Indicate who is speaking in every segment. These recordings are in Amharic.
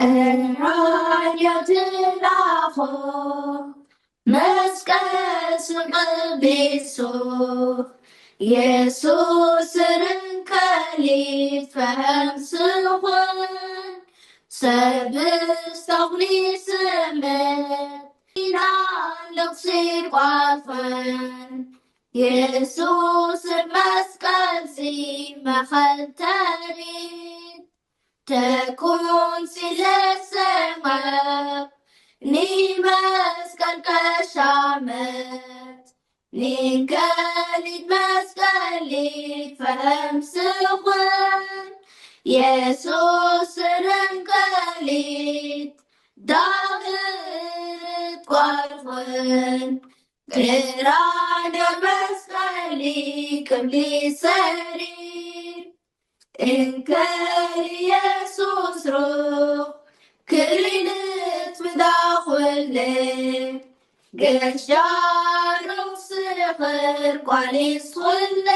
Speaker 1: ቀራንዮ ትላፎ መስቀል ስቅቢሱ ኢየሱስ ርንከሊት ፈምስኹን ሰብስተኽሊ ስምት ኢናን ልቕሲር ቋፈን ኢየሱስ መስቀል መኸተሪት ተኩን ሲለሰማት ኒመስቀል ቀሻመት ኒንከሊት መስቀሊት ፈምስኹን ኢየሱስ ርንከሊት ዳህት ቋልኹን ቀራንዮ መስቀሊ ቅብሊ ሰሪር እንከል ኢየሱስ ሩኽ ክሪልት ምዳኹል ገሻሩኽ ስኽር ቋሊስ ኹለ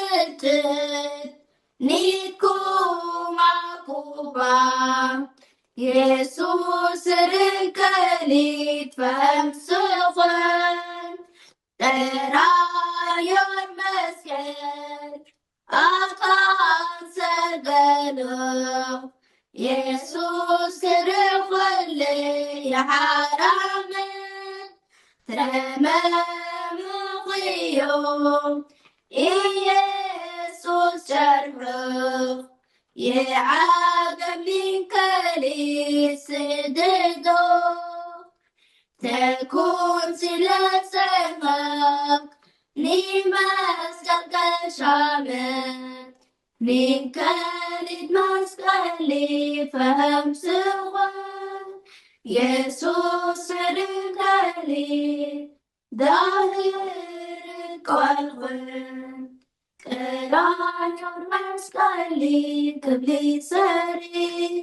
Speaker 1: ኒወክወክልትት ኒኩማኩባ ኢየሱስ ርንከሊት ፈምስኹን ቀራንዮ መስቀል አካን ሰገኖ ኢየሱስ ክርኽል የሓራምን ተመምኽዮ ኢየሱስ ጨርኽ የዓገም ኒንከሊት ስድዶ ተኩን ስለሰማክ ኒመስቀል ቀሻመት ኒንከሊት መስቀሊት ፈምስኹን ኢየሱስ ርንከሊት ዳህት ቋልኹን ቀራንዮ መስቀሊ ቅብሊ ሰሪር